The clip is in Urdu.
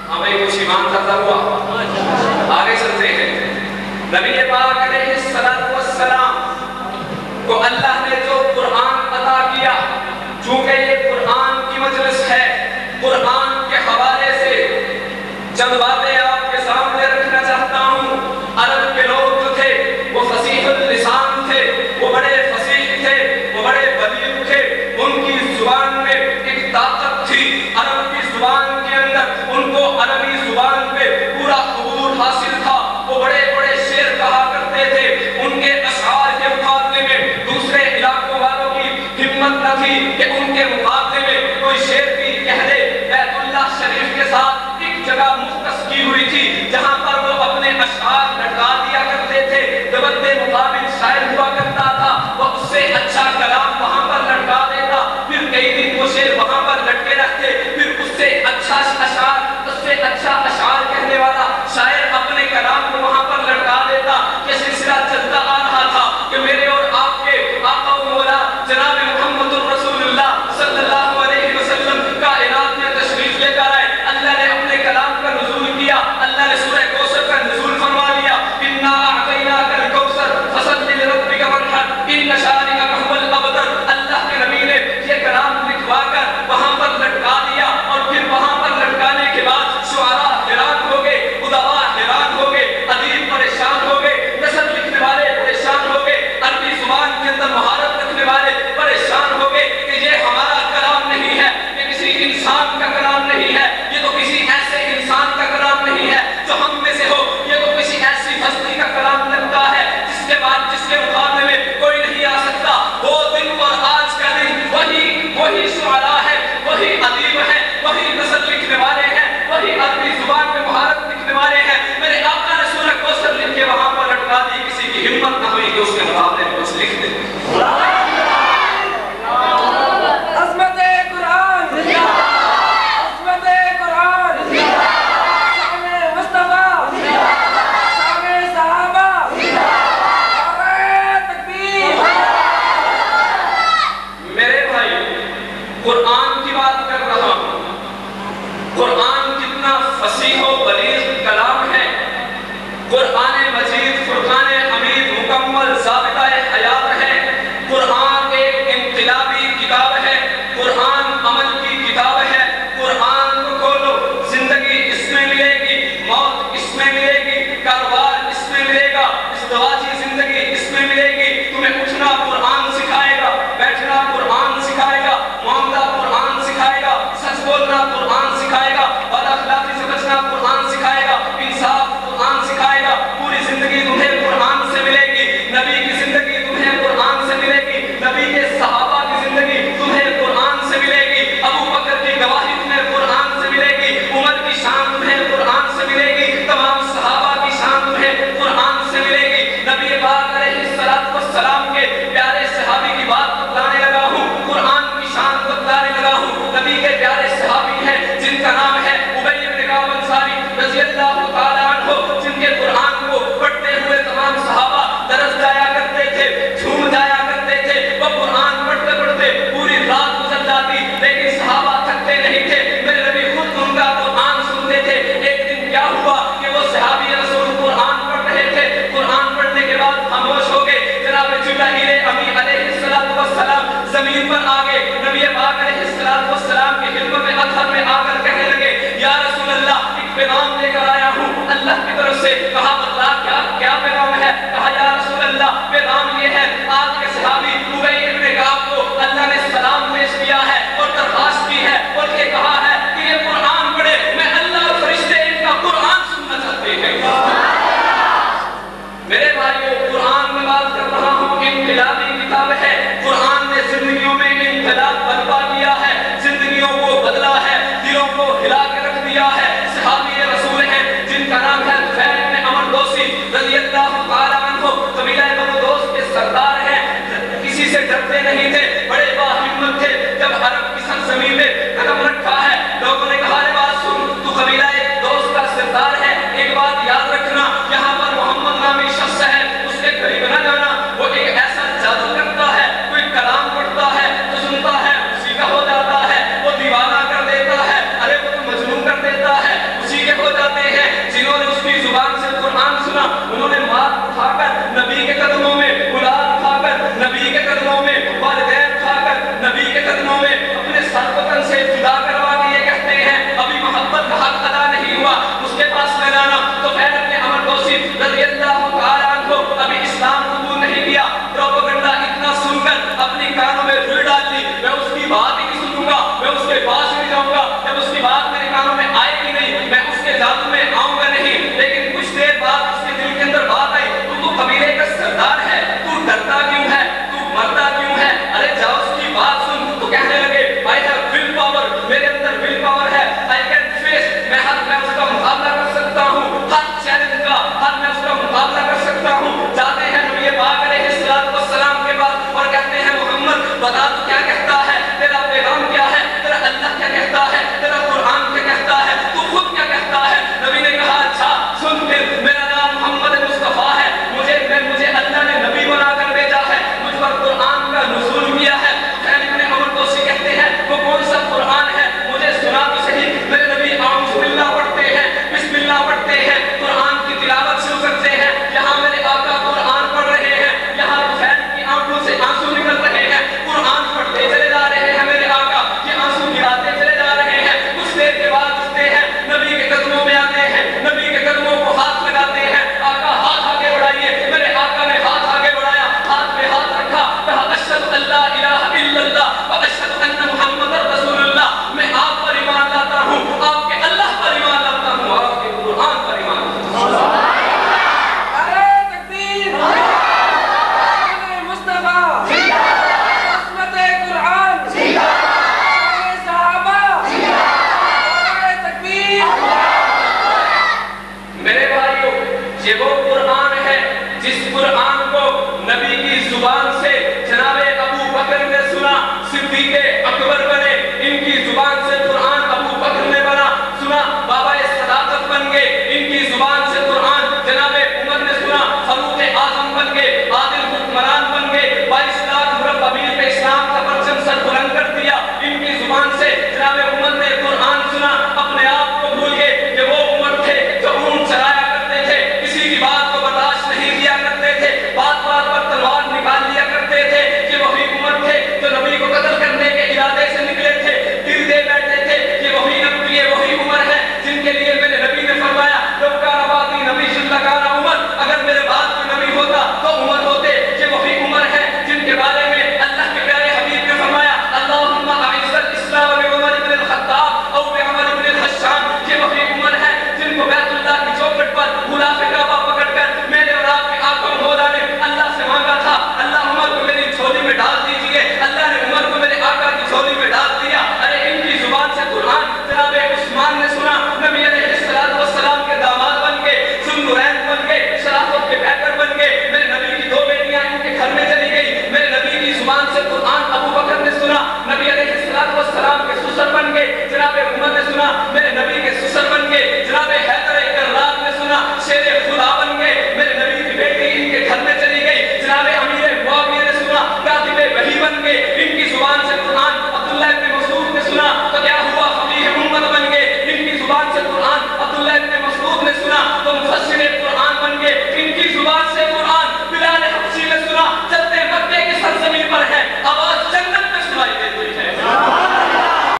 ہمیں کچھ ایمان کرتا ہوا آگے چلتے ہیں۔ نبی پاک علیہ السلام کو اللہ نے جو قرآن عطا کیا، چونکہ یہ قرآن کی مجلس ہے، قرآن کے حوالے سے چند باتیں آپ کے سامنے رکھنا چاہتا ہوں۔ عرب کے لوگ جو تھے وہ فصیح اللسان تھے، وہ بڑے فصیح تھے، وہ بڑے بلیغ تھے، ان کی زبان میں ایک طاقت تھی۔ عرب کی زبان کے اندر ان کو عربی زبان پہ پورا عبور حاصل تھا، وہ بڑے بڑے شعر کہا کرتے تھے۔ ان کے اشعار کے مقابلے میں دوسرے علاقوں والوں کی ہمت نہ تھی کہ ان کے مقابلے میں کوئی شعر بھی کہہ دے۔ بیت اللہ شریف کے ساتھ ایک جگہ مختص کی ہوئی تھی جہاں پر وہ اپنے اشعار لٹکا دیا کرتے تھے۔ دبندے مقابل شاعر ہوا کرتا تھا، وہ اس سے اچھا کلام وہاں پر لٹکا دیتا، پھر کئی دن وہ شعر وہاں پر لٹکے رہتے، پھر اس سے اچھا اشعار کہنے والا شاعر اپنے کلام کو وہاں پر لٹکا دیتا۔ یہ سلسلہ چلتا آ رہا تھا کہ میرے اور آپ کے آقا و مولا جناب محمد الرسول اللہ صلی اللہ علیہ وسلم کائنات میں تشریف لے کر آئے۔ اللہ نے اپنے کلام کا نزول کیا، اللہ نے سورہ کوثر کا نزول فرما لیا۔ انا اعطیناک الکوثر فصل لربک وانحر ان شانئک هو الابتر۔ اللہ کے نبی نے یہ کلام لکھوا کر وہاں پر لٹکا دیا، اور پھر وہاں پر لٹکانے کے بعد شعراء حیران ہو گئے، ادباء حیران ہو گئے، ادیب پریشان ہو گئے، نثر لکھنے والے پریشان ہو گئے، عربی زبان کے اندر مہارت رکھنے والے پریشان ہو گئے کہ یہ ہمارا کلام نہیں ہے، یہ کسی انسان کا کلام نہیں ہے، یہ تو کسی ایسے انسان کا کلام نہیں ہے جو ہم میں سے ہو، یہ تو کسی ایسی ہستی کا کلام لگتا ہے جس کے بعد جس کے مقابلے میں کوئی نہیں آ سکتا۔ وہ دن اور آج کا دن وہی شعراء ہے، وہی ادیب ہیں، وہی نثر لکھنے والے ہیں، وہی عربی زبان میں مہارت لکھنے والے ہیں۔ میرے آقا نے سورہ کوثر لکھ کے وہاں پر لٹکا دی، کسی کی ہمت نہ ہوئی کہ اس کے مقابلے میں کچھ لکھ دے۔ عظمت قرآن، عظمت قرآن، شان مصطفیٰ، شان صحابہ، نعرہ تکبیر۔ میرے بھائی، قرآن کی بات کر رہا ہوں۔ قرآن کتنا فصیح و بلیغ کلام ہے۔ قرآن مجید فرقان حمید مکمل ضابطہ حیات ہے۔ قرآن ایک انقلابی کتاب ہے، قرآن عمل کی کتاب ہے۔ قرآن کو کھولو، زندگی اس میں ملے گی، موت اس میں ملے گی، کاروبار اس میں ملے گا، ازدواجی زندگی اس میں ملے گی۔ تمہیں اٹھنا قرآن سکھائے گا، بیٹھنا قرآن سکھائے گا، معاملہ قرآن سکھائے گا، سچ بولنا قرآن سکھائے گا، بد اخلاقی سے بچنا قرآن سکھائے گا، انصاف قرآن سکھائے گا۔ پوری زندگی تمہیں قرآن سے ملے گی، نبی کی زندگی تمہیں قرآن سے ملے گی، نبی کے صحابہ کی زندگی تمہیں قرآن سے ملے گی، ابو بکر کی گواہی تمہیں قرآن سے ملے گی، عمر کی شان تمہیں قرآن سے ملے گی، تمام صحابہ کی شان تمہیں قرآن سے ملے گی۔ نبی پاک علیہ السلام کے پیارے صحابی کی بات بتلانے لگا ہوں، قرآن کی شان بتلانے لگا ہوں۔ نبی کے پیارے صحابی ہیں جن کا نام ہے ابی بن کعب انصاری رضی اللہ تعالی عنہ، جن کے قرآن کو پڑھتے ہوئے تمام صحابہ درس جایا کرتے تھے، جھوم جایا کرتے تھے۔ وہ قرآن پڑھتے پڑھتے پوری رات گزر جاتی، لیکن صحابہ تھکتے نہیں تھے، میرے نبی خود ان کا قرآن سنتے تھے۔ ایک دن کیا ہوا کہ وہ صحابی رسول قرآن پڑھ رہے تھے، قرآن پڑھنے کے بعد خاموش ہو گئے۔ جناب جبرائیل امین علیہ السلام زمین پر آ گئے، نبی پاک علیہ السلام کی خدمت اطہر میں آ کر کہنے لگے، یا رسول اللہ، ایک پیغام لے کر آیا ہوں اللہ کی طرف سے۔ کہا بتلا کیا پیغام ہے؟ کہا یا رسول اللہ، پیغام یہ ہے، آپ کے صحابی ابی بن کعب کو اللہ نے سلام پیش کیا ہے اور درخواست کی ہے اور یہ کہا ہے کہ یہ قرآن پڑھے، میں اللہ اور فرشتے ان کا قرآن سننا چاہتے ہیں۔ میرے بھائیو، قرآن میں بات کر رہا ہوں، انقلابی کتاب ہے۔ قرآن نے زندگیوں میں انقلاب برپا کیا ہے، زندگیوں کو بدلا ہے، دلوں کو ہلا کے رکھ دیا ہے۔ صحابی رسول ہیں جن کا نام ہے طفیل بن عمر دوسی رضی اللہ تعالی عنہ، قبیلہ بنو دوس کے سردار ہیں، کسی سے ڈرتے نہیں تھے، بڑے باہمت تھے۔ جب عرب کی سرزمین میں قدم رکھا ہے، لوگوں نے کہا، بات سن، تو قبیلہ دوس کا سردار ہے، ایک بات یاد رکھنا، یہاں پر محمد نامی شخص ہے، اس کے قریب نہ جانا، وہ ایک ایسا جادو کرتا ہے، کوئی کلام پڑھتا ہے تو سنتا ہے، اسی کا ہو جاتا ہے، وہ دیوانہ کر دیتا ہے، ارے وہ تو مجنون کر دیتا ہے، اسی ہو جاتے ہیں جنہوں نے اس کی زبان سے قرآن سنا، انہوں نے مال اٹھا کر نبی کے قدموں میں، اولاد اٹھا کر نبی کے قدموں میں، والدین اٹھا کر نبی کے قدموں میں اپنے سر کو تن سے جدا کروا کے یہ کہتے ہیں ابھی محبت کا حق ادا نہیں ہوا، اس کے پاس میں جانا تو خیر اپنے عمر دوسی رضی اللہ تعالیٰ عنہ ابھی اسلام قبول نہیں کیا، پروپیگنڈا اتنا سن کر اپنی کانوں میں روئی ڈال لی، میں اس کی بات ہی نہیں سنوں گا، میں اس کے پاس نہیں جاؤں گا، جب اس کی بات میرے کانوں میں آئے